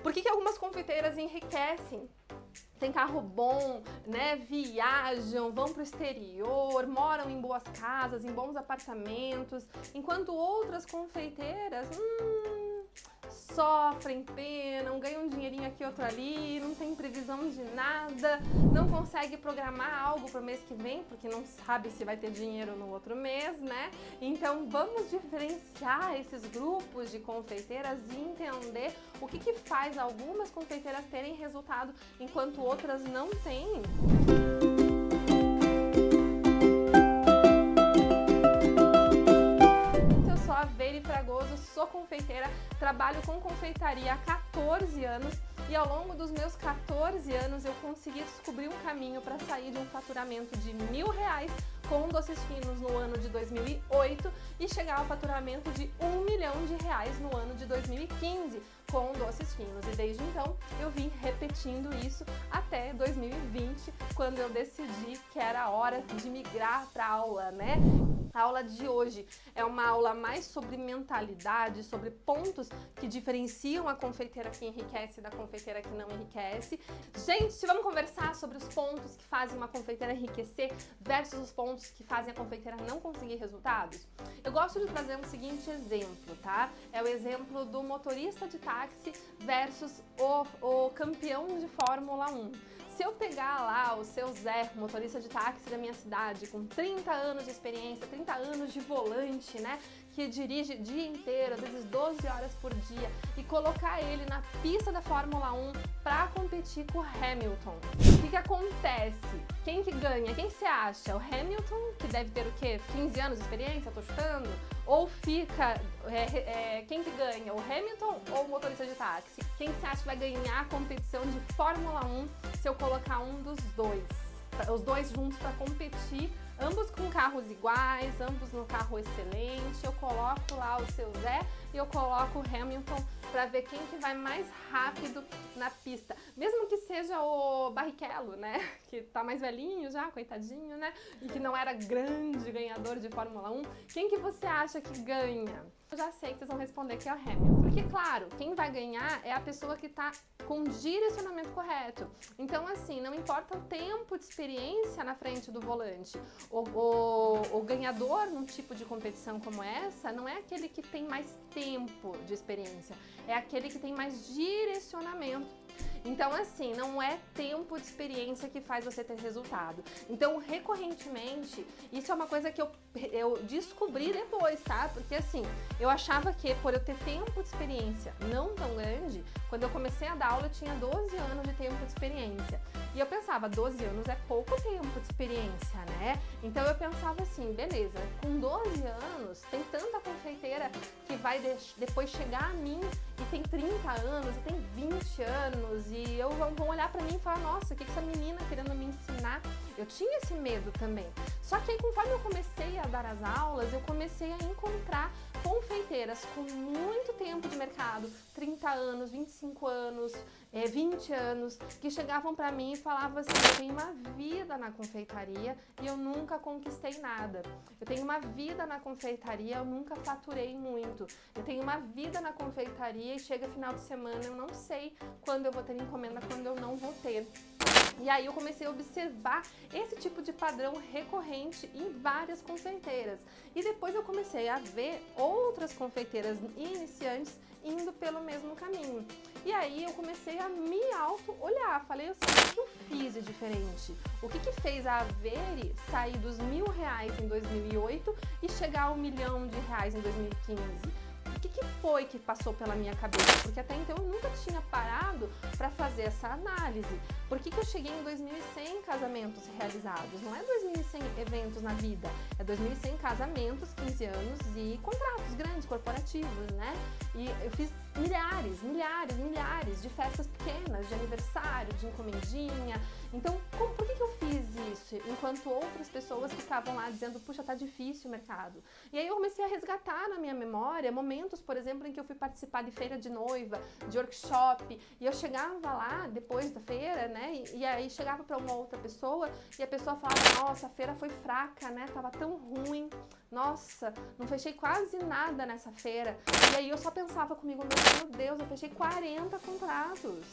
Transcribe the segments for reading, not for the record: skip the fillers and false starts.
Por que algumas confeiteiras enriquecem? Tem carro bom, né? Viajam, vão para o exterior, moram em boas casas, em bons apartamentos, enquanto outras confeiteiras sofrem, penam, ganham um dinheirinho aqui, outro ali, não tem previsão de nada, não consegue programar algo para o mês que vem, porque não sabe se vai ter dinheiro no outro mês, né? Então vamos diferenciar esses grupos de confeiteiras e entender o que faz algumas confeiteiras terem resultado enquanto outras não têm. Sou confeiteira, trabalho com confeitaria há 14 anos e ao longo dos meus 14 anos eu consegui descobrir um caminho para sair de um faturamento de R$1.000 com doces finos no ano de 2008 e chegar ao faturamento de R$1 milhão no ano de 2015 com doces finos. E desde então eu vim repetindo isso até 2020, quando eu decidi que era hora de migrar para a aula, né? A aula de hoje é uma aula mais sobre mentalidade, sobre pontos que diferenciam a confeiteira que enriquece da confeiteira que não enriquece. Gente, vamos conversar sobre os pontos que fazem uma confeiteira enriquecer versus os pontos que fazem a confeiteira não conseguir resultados. Eu gosto de trazer um seguinte exemplo, tá? É o exemplo do motorista de táxi versus o campeão de Fórmula 1. Se eu pegar lá o seu Zé, motorista de táxi da minha cidade, com 30 anos de experiência, 30 anos de volante, né, que dirige o dia inteiro, às vezes 12 horas por dia, e colocar ele na pista da Fórmula 1 para competir com o Hamilton, o que acontece? Quem que ganha? Quem você acha? O Hamilton, que deve ter o quê? 15 anos de experiência, tô chutando? Ou fica... quem que ganha? O Hamilton ou o motorista de táxi? Quem você acha que vai ganhar a competição de Fórmula 1 se eu colocar um dos dois? Os dois juntos para competir, ambos com carros iguais, ambos no carro excelente. Eu coloco lá o seu Zé e eu coloco o Hamilton para ver quem que vai mais rápido na pista. Mesmo que seja o Barrichello, né? Que tá mais velhinho já, coitadinho, né? E que não era grande ganhador de Fórmula 1. Quem que você acha que ganha? Eu já sei que vocês vão responder que é o Hamilton. Porque, claro, quem vai ganhar é a pessoa que tá com o direcionamento correto. Então, assim, não importa o tempo de experiência na frente do volante. O ganhador num tipo de competição como essa não é aquele que tem mais tempo de experiência, é aquele que tem mais direcionamento. Então, assim, não é tempo de experiência que faz você ter resultado. Então, recorrentemente, isso é uma coisa que eu descobri depois, tá? Porque, assim, eu achava que por eu ter tempo de experiência não tão grande, quando eu comecei a dar aula eu tinha 12 anos de tempo de experiência. E eu pensava, 12 anos é pouco tempo de experiência, né? Então eu pensava assim, beleza, com 12 anos, tem tanta confeiteira que vai depois chegar a mim e tem 30 anos, e tem 20 anos, e vão olhar pra mim e falar, nossa, o que essa menina querendo me ensinar? Eu tinha esse medo também. Só que aí, conforme eu comecei a dar as aulas, eu comecei a encontrar confeiteiras com muito tempo de mercado, 30 anos, 25 anos, 20 anos, que chegavam pra mim e falavam assim, eu tenho uma vida na confeitaria e eu nunca conquistei nada. Eu tenho uma vida na confeitaria, eu nunca faturei muito. Eu tenho uma vida na confeitaria e chega final de semana, eu não sei quando eu vou ter encomenda, quando eu não vou ter. E aí eu comecei a observar esse tipo de padrão recorrente em várias confeiteiras. E depois eu comecei a ver outras confeiteiras iniciantes indo pelo mesmo caminho. E aí eu comecei a me auto-olhar. Falei assim, o que eu fiz de diferente? O que fez a Averi sair dos R$1.000 em 2008 e chegar ao R$1 milhão em 2015? O que foi que passou pela minha cabeça? Porque até então eu nunca tinha parado para fazer essa análise. Por que eu cheguei em 2.100 casamentos realizados? Não é 2.100 eventos na vida, é 2.100 casamentos, 15 anos e contratos grandes, corporativos, né? E eu fiz milhares de festas pequenas, de aniversário, de encomendinha. Então, por que eu fiz isso? Enquanto outras pessoas ficavam lá dizendo, puxa, tá difícil o mercado. E aí eu comecei a resgatar na minha memória momentos, por exemplo, em que eu fui participar de feira de noiva, de workshop, e eu chegava lá depois da feira, né? E aí chegava para uma outra pessoa e a pessoa falava, nossa, a feira foi fraca, né? Tava tão ruim. nossa, não fechei quase nada nessa feira. E aí eu só pensava comigo, meu Deus, eu fechei 40 contratos,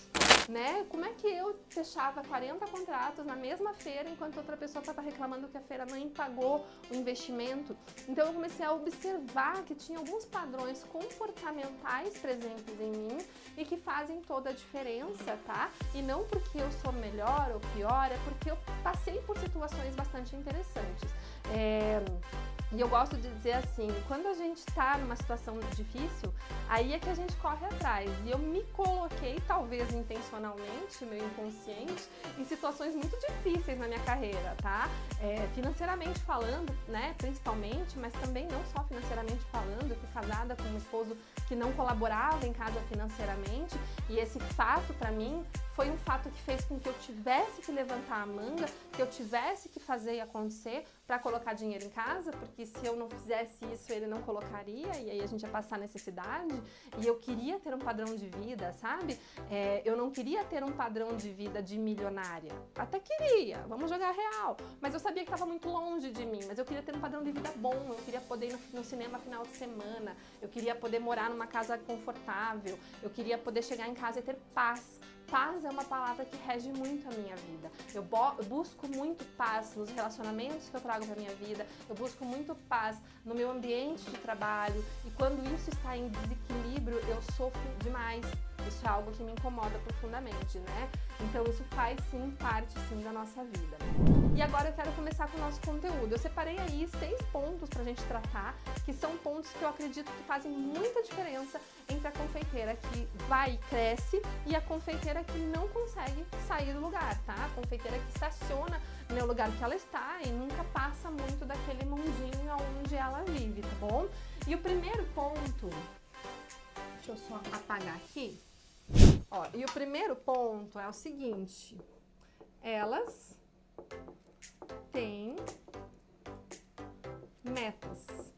né? Como é que eu fechava 40 contratos na mesma feira enquanto outra pessoa estava reclamando que a feira nem pagou o investimento? Então eu comecei a observar que tinha alguns padrões comportamentais presentes em mim e que fazem toda a diferença, tá? E não porque eu sou melhor ou pior, é porque eu passei por situações bastante interessantes. E eu gosto de dizer assim, quando a gente tá numa situação difícil, aí é que a gente corre atrás. E eu me coloquei, talvez intencionalmente, meu inconsciente, em situações muito difíceis na minha carreira, tá? Financeiramente falando, né, principalmente, mas também não só financeiramente falando. Eu fui casada com um esposo que não colaborava em casa financeiramente, e esse fato, pra mim, foi um fato que fez com que eu tivesse que levantar a manga, que eu tivesse que fazer acontecer para colocar dinheiro em casa, porque se eu não fizesse isso, ele não colocaria, e aí a gente ia passar necessidade. E eu queria ter um padrão de vida, sabe? Eu não queria ter um padrão de vida de milionária. Até queria, vamos jogar real. Mas eu sabia que estava muito longe de mim, mas eu queria ter um padrão de vida bom, eu queria poder ir no cinema final de semana, eu queria poder morar numa casa confortável, eu queria poder chegar em casa e ter paz. Paz é uma palavra que rege muito a minha vida. Eu busco muito paz nos relacionamentos que eu trago para minha vida, eu busco muito paz no meu ambiente de trabalho, e quando isso está em desequilíbrio, eu sofro demais. Isso é algo que me incomoda profundamente, né? Então isso faz sim parte sim da nossa vida. E agora eu quero começar com o nosso conteúdo. Eu separei aí 6 pontos pra gente tratar, que são pontos que eu acredito que fazem muita diferença entre a confeiteira que vai e cresce e a confeiteira que não consegue sair do lugar, tá? A confeiteira que estaciona no lugar que ela está e nunca passa muito daquele mundinho onde ela vive, tá bom? E o primeiro ponto, deixa eu só apagar aqui. Ó, e o primeiro ponto é o seguinte: elas têm metas.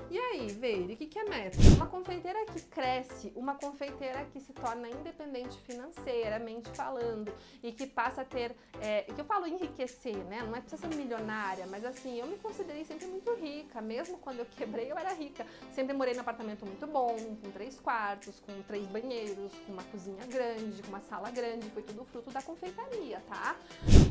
E aí, Veire, o que é meta? Uma confeiteira que cresce, uma confeiteira que se torna independente financeiramente falando e que passa a ter, que eu falo enriquecer, né? Não é precisa ser milionária, mas assim, eu me considerei sempre muito rica, mesmo quando eu quebrei eu era rica. Sempre morei num apartamento muito bom, com 3 quartos, com 3 banheiros, com uma cozinha grande, com uma sala grande, foi tudo fruto da confeitaria, tá?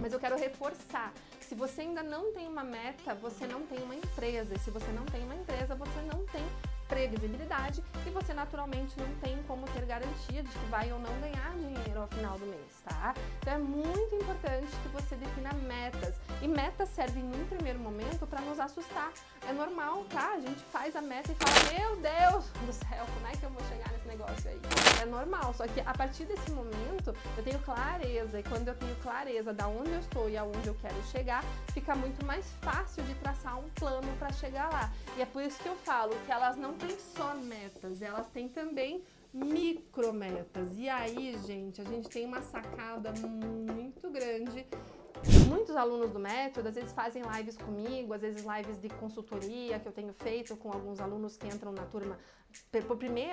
Mas eu quero reforçar, se você ainda não tem uma meta, você não tem uma empresa, e se você não tem uma empresa, você não tem previsibilidade e você naturalmente não tem como ter garantia de que vai ou não ganhar dinheiro ao final do mês, tá? Então é muito importante que você defina metas, e metas servem num primeiro momento para nos assustar. É normal, tá? A gente faz a meta e fala, meu Deus do céu, como é que eu vou chegar nesse negócio aí? É normal, só que a partir desse momento eu tenho clareza, e quando eu tenho clareza da onde eu estou e aonde eu quero chegar, fica muito mais fácil de traçar um plano para chegar lá. E é por isso que eu falo que elas não têm só metas, elas têm também micrometas. E aí, gente, a gente tem uma sacada muito grande. Muitos alunos do método, às vezes fazem lives comigo, às vezes lives de consultoria que eu tenho feito com alguns alunos que entram na turma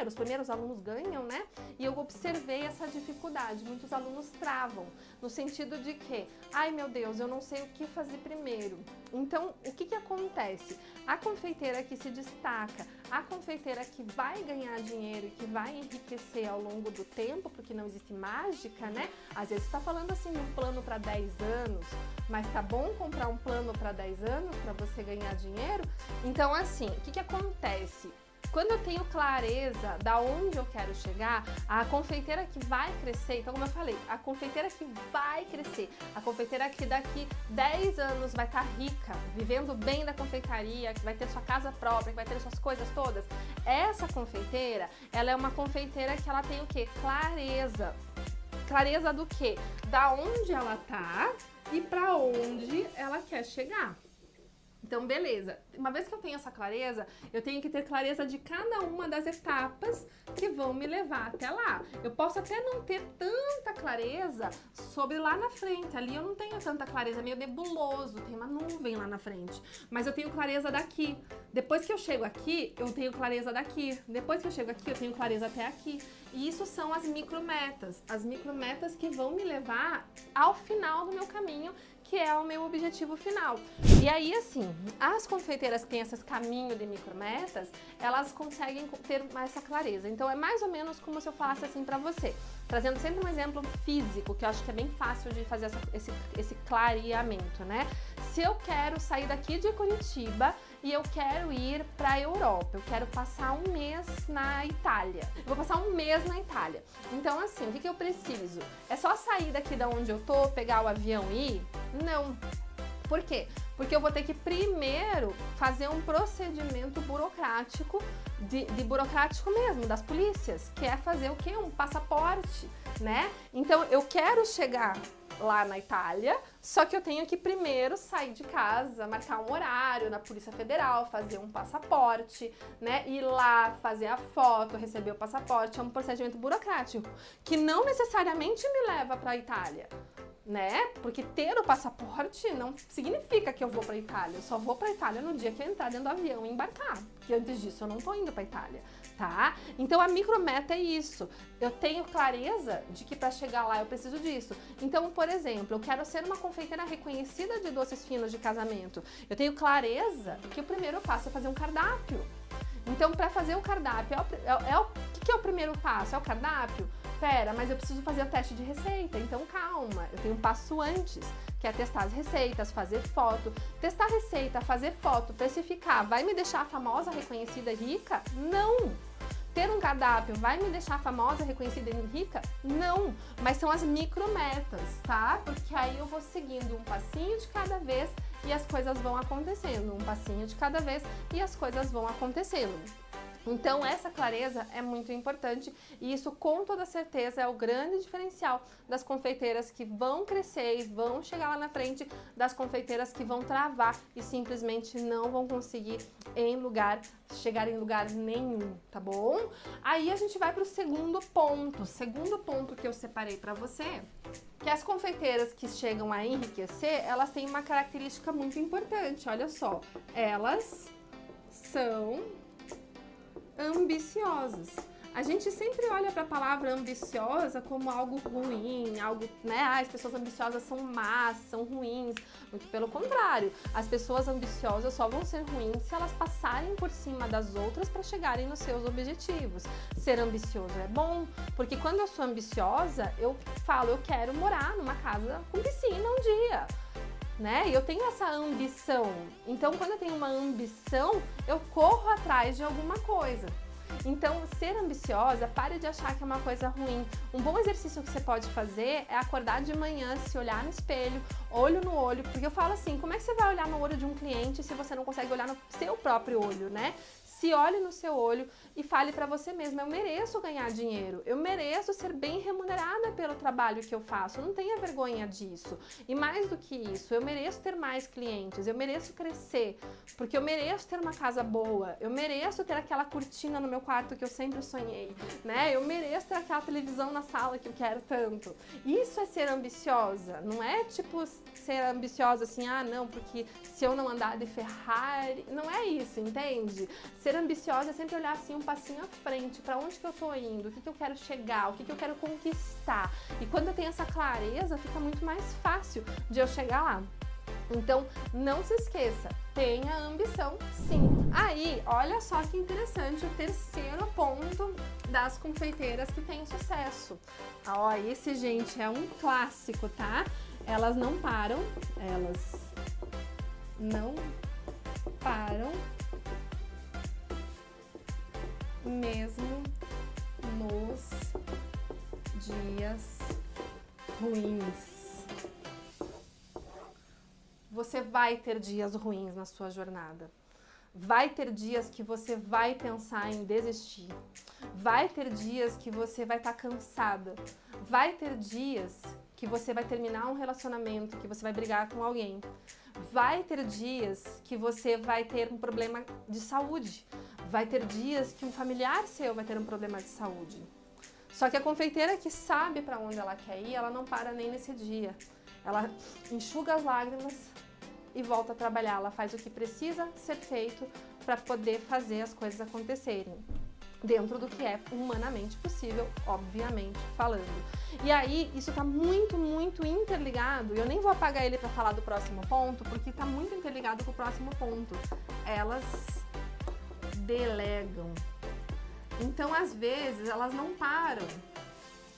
os primeiros alunos ganham, né? E eu observei essa dificuldade. Muitos alunos travam, no sentido de que, ai meu Deus, eu não sei o que fazer primeiro. Então, o que acontece? A confeiteira que se destaca, a confeiteira que vai ganhar dinheiro e que vai enriquecer ao longo do tempo, porque não existe mágica, né? Às vezes está falando assim de um plano para 10 anos, mas tá bom comprar um plano para 10 anos para você ganhar dinheiro? Então, assim, o que acontece? Quando eu tenho clareza da onde eu quero chegar, a confeiteira que vai crescer, então como eu falei, a confeiteira que vai crescer, a confeiteira que daqui 10 anos vai estar rica, vivendo bem da confeitaria, que vai ter sua casa própria, que vai ter suas coisas todas, essa confeiteira, ela é uma confeiteira que ela tem o quê? Clareza. Clareza do quê? Da onde ela tá e para onde ela quer chegar. Então, beleza. Uma vez que eu tenho essa clareza, eu tenho que ter clareza de cada uma das etapas que vão me levar até lá. Eu posso até não ter tanta clareza sobre lá na frente. Ali eu não tenho tanta clareza, é meio nebuloso, tem uma nuvem lá na frente. Mas eu tenho clareza daqui. Depois que eu chego aqui, eu tenho clareza daqui. Depois que eu chego aqui, eu tenho clareza até aqui. E isso são as micrometas. As micrometas que vão me levar ao final do meu caminho, que é o meu objetivo final. E aí, assim, as confeiteiras que têm esses caminhos de micrometas, elas conseguem ter mais essa clareza. Então, é mais ou menos como se eu falasse assim pra você, trazendo sempre um exemplo físico, que eu acho que é bem fácil de fazer esse clareamento, né? Se eu quero sair daqui de Curitiba e eu quero ir para a Europa, eu quero passar um mês na Itália. Eu vou passar um mês na Itália. Então, assim, o que eu preciso? É só sair daqui da onde eu tô, pegar o avião e ir? Não. Por quê? Porque eu vou ter que primeiro fazer um procedimento burocrático, de burocrático mesmo, das polícias, que é fazer o quê? Um passaporte, né? Então, eu quero chegar lá na Itália, só que eu tenho que primeiro sair de casa, marcar um horário na Polícia Federal, fazer um passaporte, né? Ir lá, fazer a foto, receber o passaporte. É um procedimento burocrático que não necessariamente me leva para a Itália, né? Porque ter o passaporte não significa que eu vou para a Itália. Eu só vou para a Itália no dia que eu entrar dentro do avião e embarcar, porque antes disso eu não tô indo para a Itália, tá? Então a micrometa é isso. Eu tenho clareza de que para chegar lá eu preciso disso. Então, por exemplo, eu quero ser uma confeiteira reconhecida de doces finos de casamento. Eu tenho clareza que o primeiro passo é fazer um cardápio. Então, para fazer o cardápio, o que é o primeiro passo? É o cardápio? Pera, mas eu preciso fazer o teste de receita, então calma, eu tenho um passo antes, que é testar as receitas, fazer foto. Testar receita, fazer foto, precificar, vai me deixar famosa, reconhecida e rica? Não! Ter um cardápio vai me deixar famosa, reconhecida e rica? Não! Mas são as micrometas, tá? Porque aí eu vou seguindo um passinho de cada vez e as coisas vão acontecendo. Um passinho de cada vez e as coisas vão acontecendo. Então, essa clareza é muito importante e isso, com toda certeza, é o grande diferencial das confeiteiras que vão crescer e vão chegar lá na frente, das confeiteiras que vão travar e simplesmente não vão conseguir chegar em lugar nenhum, tá bom? Aí a gente vai para o segundo ponto que eu separei para você, que as confeiteiras que chegam a enriquecer, elas têm uma característica muito importante, olha só, elas são ambiciosas. A gente sempre olha para a palavra ambiciosa como algo ruim, algo, né? As pessoas ambiciosas são más, são ruins. Muito pelo contrário, as pessoas ambiciosas só vão ser ruins se elas passarem por cima das outras para chegarem nos seus objetivos. Ser ambicioso é bom, porque quando eu sou ambiciosa, eu falo, eu quero morar numa casa com piscina um dia. Né? E eu tenho essa ambição. Então, quando eu tenho uma ambição, eu corro atrás de alguma coisa. Então, ser ambiciosa, pare de achar que é uma coisa ruim. Um bom exercício que você pode fazer é acordar de manhã, se olhar no espelho, olho no olho, porque eu falo assim, como é que você vai olhar no olho de um cliente se você não consegue olhar no seu próprio olho, né? Se olhe no seu olho e fale para você mesmo, eu mereço ganhar dinheiro, eu mereço ser bem remunerada pelo trabalho que eu faço, não tenha vergonha disso. E mais do que isso, eu mereço ter mais clientes, eu mereço crescer, porque eu mereço ter uma casa boa, eu mereço ter aquela cortina no meu quarto que eu sempre sonhei, né? Eu mereço ter aquela televisão na sala que eu quero tanto. Isso é ser ambiciosa, não é tipo ser ambiciosa assim, ah não, porque se eu não andar de Ferrari, não é isso, entende? Ser ambiciosa é sempre olhar assim um passinho à frente, para onde que eu tô indo, o que que eu quero chegar, o que que eu quero conquistar. E quando eu tenho essa clareza, fica muito mais fácil de eu chegar lá. Então, não se esqueça, tenha ambição, sim. Aí, olha só que interessante o terceiro ponto das confeiteiras que têm sucesso. Ó, esse, gente, é um clássico, tá? Elas não param mesmo nos dias ruins. Você vai ter dias ruins na sua jornada. Vai ter dias que você vai pensar em desistir. Vai ter dias que você vai estar cansada. Vai ter dias que você vai terminar um relacionamento, que você vai brigar com alguém. Vai ter dias que você vai ter um problema de saúde. Vai ter dias que um familiar seu vai ter um problema de saúde. Só que a confeiteira que sabe para onde ela quer ir, ela não para nem nesse dia. Ela enxuga as lágrimas e volta a trabalhar. Ela faz o que precisa ser feito para poder fazer as coisas acontecerem. Dentro do que é humanamente possível, obviamente falando. E aí, isso tá muito, muito interligado. Eu nem vou apagar ele para falar do próximo ponto, porque tá muito interligado com o próximo ponto. Elas delegam. Então, às vezes, elas não param.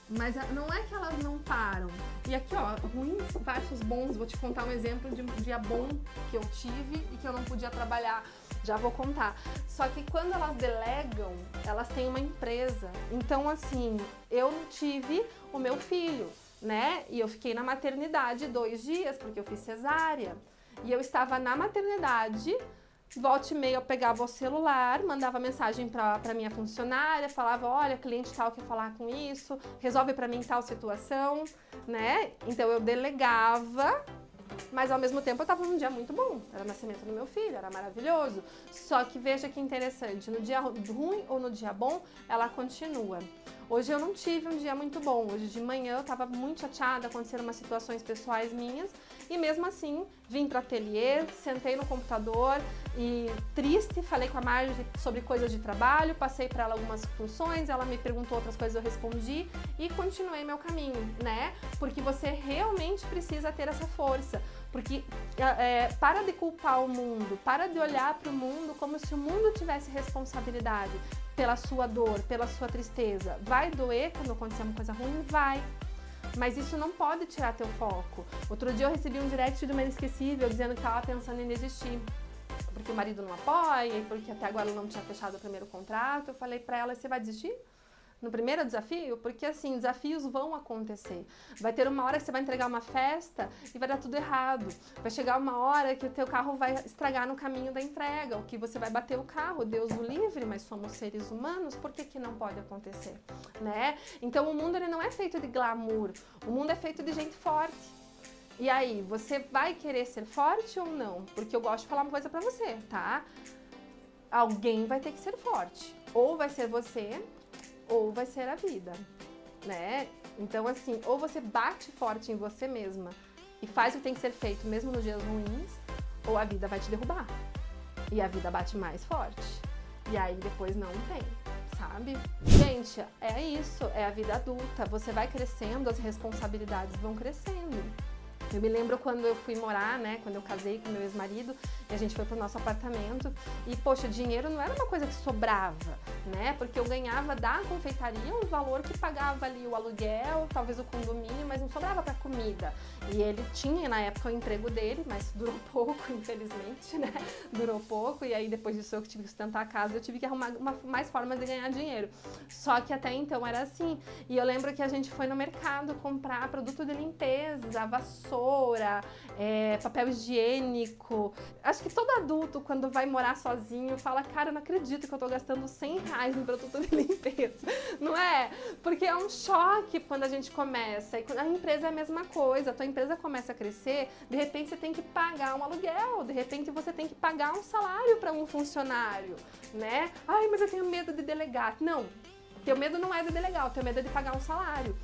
Mas não é que elas não param. E aqui, ó, ruins versus bons. Vou te contar um exemplo de um dia bom que eu tive e que eu não podia trabalhar. Já vou contar. Só que quando elas delegam, elas têm uma empresa. Então, assim, eu tive o meu filho, né? E eu fiquei na maternidade 2 dias, porque eu fiz cesárea. E eu estava na maternidade, volta e meia eu pegava o celular, mandava mensagem pra minha funcionária, falava, olha, cliente tal quer falar com isso, resolve pra mim tal situação, né? Então eu delegava, mas ao mesmo tempo eu tava num dia muito bom, era o nascimento do meu filho, era maravilhoso. Só que veja que interessante, no dia ruim ou no dia bom, ela continua. Hoje eu não tive um dia muito bom, hoje de manhã eu tava muito chateada, aconteceram umas situações pessoais minhas e mesmo assim vim para o ateliê, sentei no computador e triste, falei com a Marjorie sobre coisas de trabalho, passei para ela algumas funções, ela me perguntou outras coisas, eu respondi e continuei meu caminho, né? Porque você realmente precisa ter essa força, porque para de culpar o mundo, para de olhar para o mundo como se o mundo tivesse responsabilidade pela sua dor, pela sua tristeza. Vai doer quando acontecer uma coisa ruim? Vai. Mas isso não pode tirar teu foco. Outro dia eu recebi um direct de uma inesquecível dizendo que estava pensando em desistir. Porque o marido não apoia, e porque até agora não tinha fechado o primeiro contrato. Eu falei pra ela, você vai desistir? No primeiro desafio? Porque assim, desafios vão acontecer. Vai ter uma hora que você vai entregar uma festa e vai dar tudo errado. Vai chegar uma hora que o teu carro vai estragar no caminho da entrega, ou que você vai bater o carro, Deus o livre, mas somos seres humanos, por que não pode acontecer? Né? Então o mundo ele não é feito de glamour, o mundo é feito de gente forte. E aí, você vai querer ser forte ou não? Porque eu gosto de falar uma coisa pra você, tá? Alguém vai ter que ser forte. Ou vai ser você, ou vai ser a vida, né? Então, assim, ou você bate forte em você mesma e faz o que tem que ser feito mesmo nos dias ruins, ou a vida vai te derrubar. E a vida bate mais forte. E aí depois não tem, sabe? Gente, é isso, é a vida adulta. Você vai crescendo, as responsabilidades vão crescendo. Eu me lembro quando eu fui morar, né, quando eu casei com meu ex-marido, e a gente foi pro nosso apartamento, e poxa, dinheiro não era uma coisa que sobrava, né, porque eu ganhava da confeitaria um valor que pagava ali o aluguel, talvez o condomínio, mas não sobrava para comida. E ele tinha na época o emprego dele, mas durou pouco, infelizmente, né, durou pouco, e aí depois disso eu que tive que sustentar a casa, eu tive que arrumar mais formas de ganhar dinheiro. Só que até então era assim, e eu lembro que a gente foi no mercado comprar produto de limpeza, vassoura, papel higiênico. Acho que todo adulto, quando vai morar sozinho, fala, cara, eu não acredito que eu tô gastando R$100 em produto de limpeza, não é? Porque é um choque quando a gente começa, e a empresa é a mesma coisa, a tua empresa começa a crescer, de repente você tem que pagar um aluguel, de repente você tem que pagar um salário para um funcionário, né? Ai, mas eu tenho medo de delegar. Não, teu medo não é de delegar, o teu medo é de pagar um salário.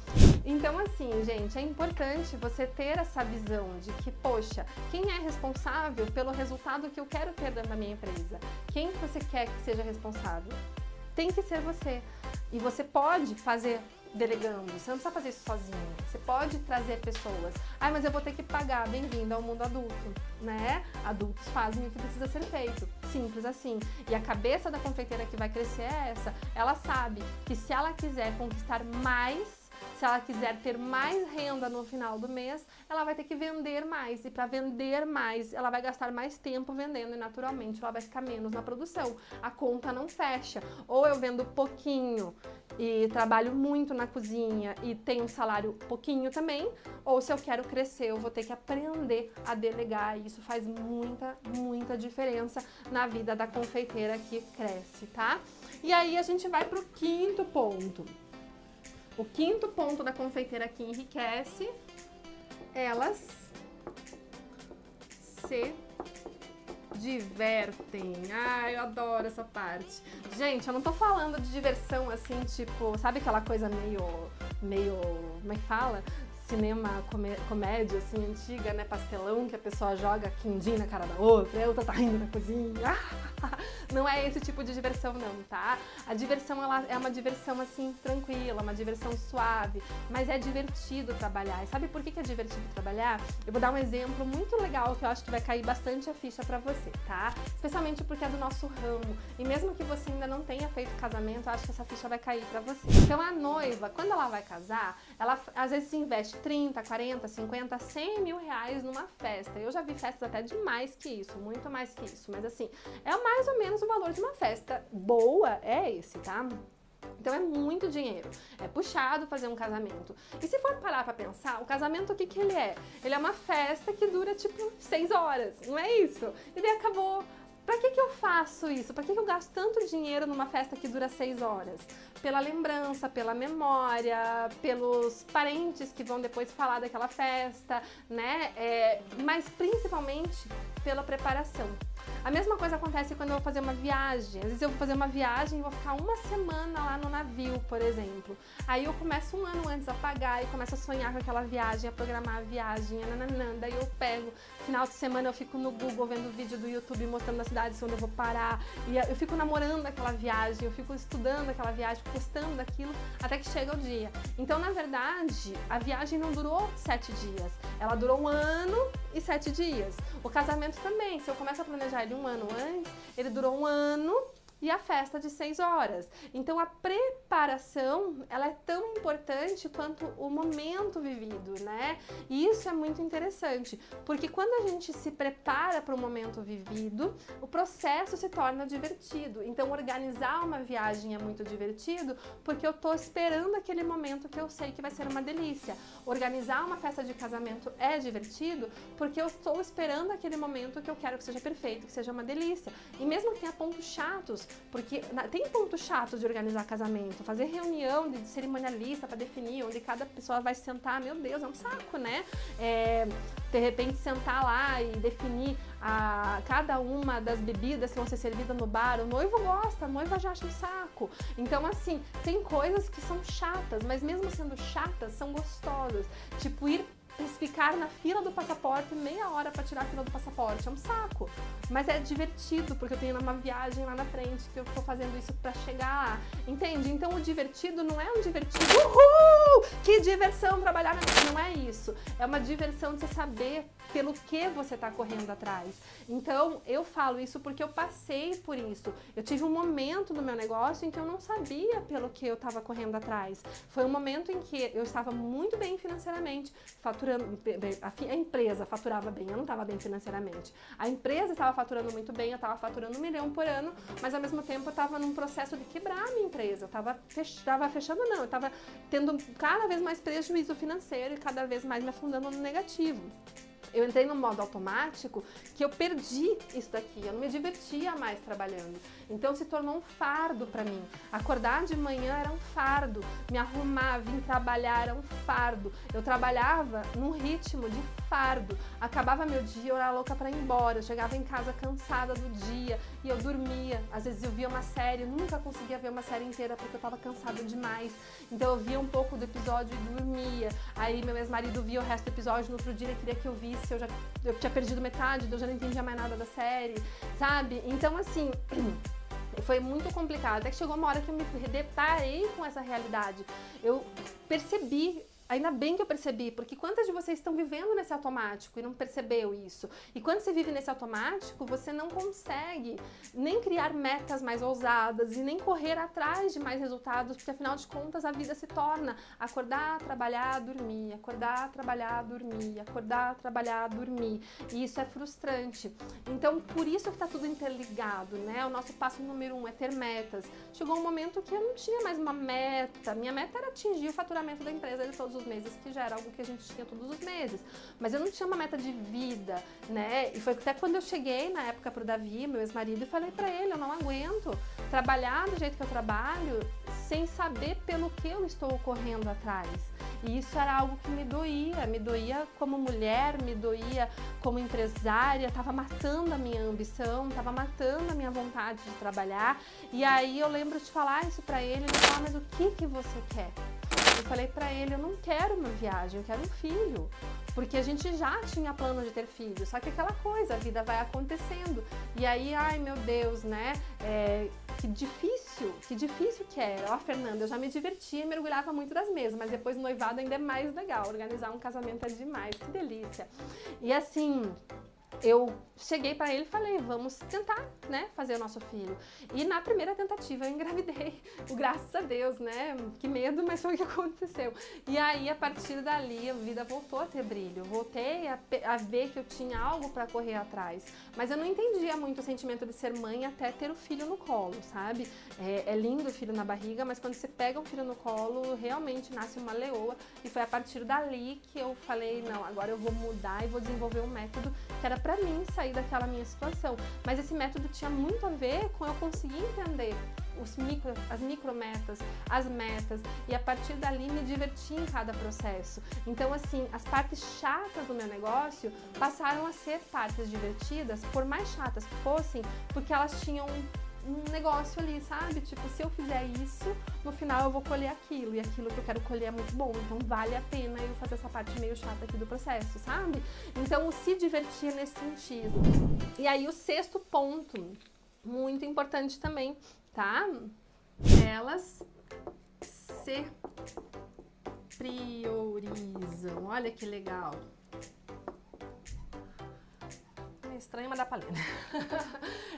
Então, assim, gente, é importante você ter essa visão de que, poxa, quem é responsável pelo resultado que eu quero ter dentro da minha empresa? Quem você quer que seja responsável? Tem que ser você. E você pode fazer delegando, você não precisa fazer isso sozinho. Você pode trazer pessoas. Ai, mas eu vou ter que pagar. Bem-vindo ao mundo adulto, né? Adultos fazem o que precisa ser feito. Simples assim. E a cabeça da confeiteira que vai crescer é essa. Ela sabe que se ela quiser conquistar mais, se ela quiser ter mais renda no final do mês, ela vai ter que vender mais. E para vender mais, ela vai gastar mais tempo vendendo e naturalmente ela vai ficar menos na produção. A conta não fecha. Ou eu vendo pouquinho e trabalho muito na cozinha e tenho um salário pouquinho também, ou se eu quero crescer, eu vou ter que aprender a delegar. E isso faz muita, muita diferença na vida da confeiteira que cresce, tá? E aí a gente vai pro quinto ponto. O quinto ponto da confeiteira que enriquece, elas se divertem. Ai, eu adoro essa parte. Gente, eu não tô falando de diversão assim, tipo, sabe aquela coisa meio, como é que fala? cinema, comédia, assim, antiga, né, pastelão, que a pessoa joga quindim na cara da outra, e a outra tá rindo na cozinha. Não é esse tipo de diversão não, tá? A diversão, ela é uma diversão, assim, tranquila, uma diversão suave, mas é divertido trabalhar. E sabe por que é divertido trabalhar? Eu vou dar um exemplo muito legal que eu acho que vai cair bastante a ficha pra você, tá? Especialmente porque é do nosso ramo. E mesmo que você ainda não tenha feito casamento, eu acho que essa ficha vai cair pra você. Então a noiva, quando ela vai casar, ela às vezes investe 30, 40, 50, 100 mil reais numa festa. Eu já vi festas até de mais que isso, muito mais que isso. Mas assim, é mais ou menos o valor de uma festa boa, é esse, tá? Então é muito dinheiro, é puxado fazer um casamento. E se for parar pra pensar, o casamento o que ele é? Ele é uma festa que dura tipo 6 horas, não é isso? E daí acabou. Pra que eu faço isso? Pra que eu gasto tanto dinheiro numa festa que dura 6 horas? Pela lembrança, pela memória, pelos parentes que vão depois falar daquela festa, né? Mas principalmente pela preparação. A mesma coisa acontece quando eu vou fazer uma viagem. Às vezes eu vou fazer uma viagem e vou ficar uma semana lá no navio, por exemplo. Aí eu começo um ano antes a pagar e começo a sonhar com aquela viagem, a programar a viagem, nananã. Daí eu pego, final de semana eu fico no Google vendo vídeo do YouTube mostrando as cidades onde eu vou parar. E eu fico namorando aquela viagem, eu fico estudando aquela viagem, postando daquilo, até que chega o dia. Então, na verdade, a viagem não durou 7 dias. Ela durou 1 ano e 7 dias. O casamento também, se eu começo a planejar ele 1 ano antes, ele durou 1 ano e a festa de 6 horas. Então a preparação, ela é tão importante quanto o momento vivido, né? E isso é muito interessante, porque quando a gente se prepara para o momento vivido, o processo se torna divertido. Então organizar uma viagem é muito divertido, porque eu tô esperando aquele momento que eu sei que vai ser uma delícia. Organizar uma festa de casamento é divertido, porque eu estou esperando aquele momento que eu quero que seja perfeito, que seja uma delícia. E mesmo que tenha pontos chatos, porque tem pontos chatos de organizar casamento, fazer reunião de cerimonialista para definir onde cada pessoa vai sentar, meu Deus, é um saco, né? De repente sentar lá e definir cada uma das bebidas que vão ser servidas no bar, o noivo gosta, a noiva já acha um saco. Então assim, tem coisas que são chatas, mas mesmo sendo chatas, são gostosas. Tipo, ficar na fila do passaporte meia hora para tirar a fila do passaporte, é um saco. Mas é divertido, porque eu tenho uma viagem lá na frente que eu tô fazendo isso para chegar lá, entende? Então o divertido não é um divertido, uhul, que diversão trabalhar, não é isso. É uma diversão de você saber pelo que você tá correndo atrás. Então eu falo isso porque eu passei por isso. Eu tive um momento no meu negócio em que eu não sabia pelo que eu tava correndo atrás. Foi um momento em que eu estava muito bem financeiramente, faturando, a empresa faturava bem, eu não estava bem financeiramente. A empresa estava faturando muito bem, eu estava faturando 1 milhão por ano, mas ao mesmo tempo eu estava num processo de quebrar a minha empresa. Eu estava fechando, não, eu estava tendo cada vez mais prejuízo financeiro e cada vez mais me afundando no negativo. Eu entrei no modo automático que eu perdi isso daqui, eu não me divertia mais trabalhando. Então se tornou um fardo para mim. Acordar de manhã era um fardo, me arrumar, vir trabalhar era um fardo. Eu trabalhava num ritmo de fardo. Acabava meu dia, eu era louca para ir embora. Eu chegava em casa cansada do dia e eu dormia. Às vezes eu via uma série, nunca conseguia ver uma série inteira porque eu estava cansada demais. Então eu via um pouco do episódio e dormia. Aí meu ex-marido via o resto do episódio, no outro dia ele queria que eu visse. Eu tinha perdido metade, eu já não entendia mais nada da série, sabe? Então, assim, foi muito complicado. Até que chegou uma hora que eu me deparei com essa realidade. Eu percebi. Ainda bem que eu percebi, porque quantas de vocês estão vivendo nesse automático e não percebeu isso? E quando você vive nesse automático, você não consegue nem criar metas mais ousadas e nem correr atrás de mais resultados, porque afinal de contas a vida se torna acordar, trabalhar, dormir, acordar, trabalhar, dormir, acordar, trabalhar, dormir. E isso é frustrante. Então, por isso que tá tudo interligado, né? O nosso passo número 1 é ter metas. Chegou um momento que eu não tinha mais uma meta. Minha meta era atingir o faturamento da empresa de todos os meses, que já era algo que a gente tinha todos os meses, mas eu não tinha uma meta de vida, né? E foi até quando eu cheguei na época pro Davi, meu ex-marido, e falei pra ele, eu não aguento trabalhar do jeito que eu trabalho sem saber pelo que eu estou correndo atrás. E isso era algo que me doía como mulher, me doía como empresária, tava matando a minha ambição, tava matando a minha vontade de trabalhar. E aí eu lembro de falar isso pra ele, ele falava, mas o que você quer? eu falei pra ele, eu não quero uma viagem, eu quero um filho. Porque a gente já tinha plano de ter filho, só que aquela coisa, a vida vai acontecendo. E aí, ai meu Deus, né? Que difícil que é. Ó, Fernanda, eu já me divertia e mergulhava muito das mesas, mas depois do noivado ainda é mais legal. Organizar um casamento é demais, que delícia. E assim, eu cheguei para ele e falei, vamos tentar, né, fazer o nosso filho. E na primeira tentativa eu engravidei, graças a Deus, né, que medo, mas foi o que aconteceu. E aí, a partir dali, a vida voltou a ter brilho, voltei a ver que eu tinha algo para correr atrás. Mas eu não entendia muito o sentimento de ser mãe até ter o filho no colo, sabe? É lindo o filho na barriga, mas quando você pega um filho no colo, realmente nasce uma leoa. E foi a partir dali que eu falei, não, agora eu vou mudar e vou desenvolver um método que era pra mim sair daquela minha situação. Mas esse método tinha muito a ver com eu conseguir entender as micrometas, as metas, e a partir dali me divertir em cada processo. Então, assim, as partes chatas do meu negócio passaram a ser partes divertidas, por mais chatas que fossem, porque elas tinham um negócio ali, sabe? Tipo, se eu fizer isso, no final eu vou colher aquilo, e aquilo que eu quero colher é muito bom, então vale a pena eu fazer essa parte meio chata aqui do processo, sabe? Então, o se divertir nesse sentido. E aí, o sexto ponto, muito importante também, tá? Elas se priorizam. Olha que legal. É estranho, mas dá pra ler.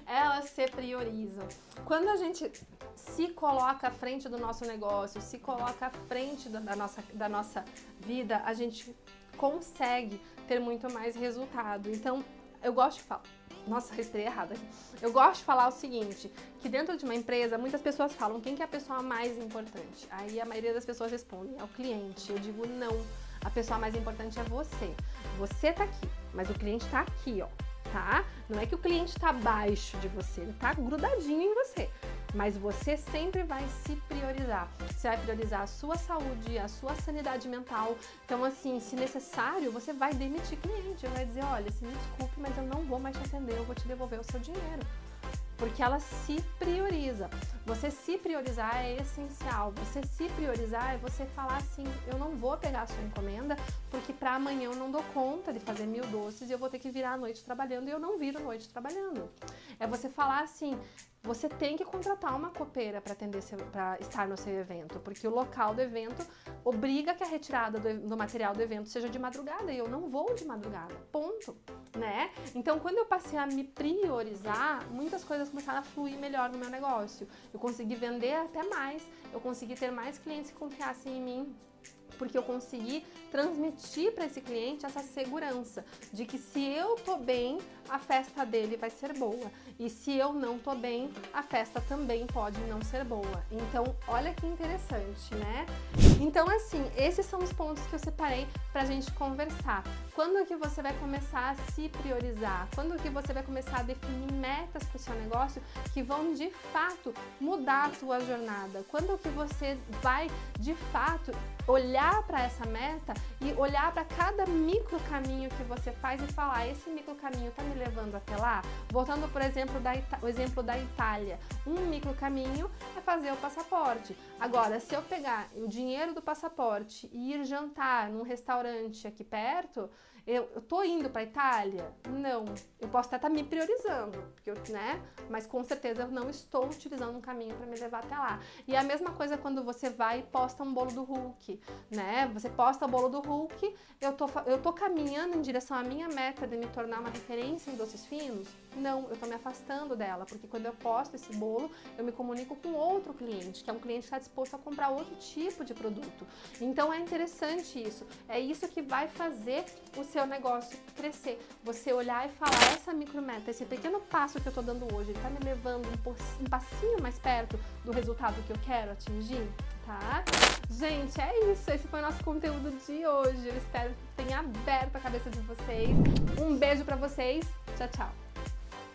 Elas se priorizam. Quando a gente se coloca à frente do nosso negócio, se coloca à frente da nossa vida, a gente consegue ter muito mais resultado. Então, eu gosto de falar. Nossa, respirei errado aqui. Eu gosto de falar o seguinte, que dentro de uma empresa, muitas pessoas falam quem que é a pessoa mais importante. Aí a maioria das pessoas respondem, é o cliente. Eu digo, não, a pessoa mais importante é você. Você tá aqui, mas o cliente tá aqui, ó, tá? Não é que o cliente tá abaixo de você, ele tá grudadinho em você. Mas você sempre vai se priorizar. Você vai priorizar a sua saúde, a sua sanidade mental. Então, assim, se necessário, você vai demitir cliente. Vai dizer, olha, se me desculpe, mas eu não vou mais te atender, eu vou te devolver o seu dinheiro. Porque ela se prioriza. Você se priorizar é essencial. Você se priorizar é você falar assim, eu não vou pegar a sua encomenda, porque para amanhã eu não dou conta de fazer 1000 doces e eu vou ter que virar a noite trabalhando e eu não viro a noite trabalhando. É você falar assim, você tem que contratar uma copeira para estar no seu evento, porque o local do evento obriga que a retirada do material do evento seja de madrugada e eu não vou de madrugada, ponto, né? Então, quando eu passei a me priorizar, muitas coisas começaram a fluir melhor no meu negócio. Eu consegui vender até mais, eu consegui ter mais clientes que confiassem em mim, porque eu consegui transmitir para esse cliente essa segurança de que se eu tô bem, a festa dele vai ser boa. E se eu não tô bem, a festa também pode não ser boa. Então, olha que interessante, né? Então, assim, esses são os pontos que eu separei pra gente conversar. Quando que você vai começar a se priorizar? Quando que você vai começar a definir metas pro seu negócio que vão, de fato, mudar a tua jornada? Quando que você vai, de fato, olhar para essa meta e olhar para cada micro caminho que você faz e falar, esse micro caminho tá me levando até lá? Voltando, por exemplo, o exemplo da Itália. Um micro caminho é fazer o passaporte. Agora, se eu pegar o dinheiro do passaporte e ir jantar num restaurante aqui perto, eu tô indo para a Itália? Não. Eu posso até estar me priorizando, porque né? Mas com certeza eu não estou utilizando um caminho para me levar até lá. E a mesma coisa quando você vai e posta um bolo do Hulk, né? Você posta o bolo do Hulk, eu tô caminhando em direção à minha meta de me tornar uma referência em doces finos? Não, eu tô me afastando dela, porque quando eu posto esse bolo, eu me comunico com outro cliente, que é um cliente que está disposto a comprar outro tipo de produto. Então é interessante isso. É isso que vai fazer o seu negócio crescer. Você olhar e falar, essa micrometa, esse pequeno passo que eu tô dando hoje, ele tá me levando um passinho mais perto do resultado que eu quero atingir, tá? Gente, é isso. Esse foi o nosso conteúdo de hoje. Eu espero que tenha aberto a cabeça de vocês. Um beijo pra vocês. Tchau, tchau.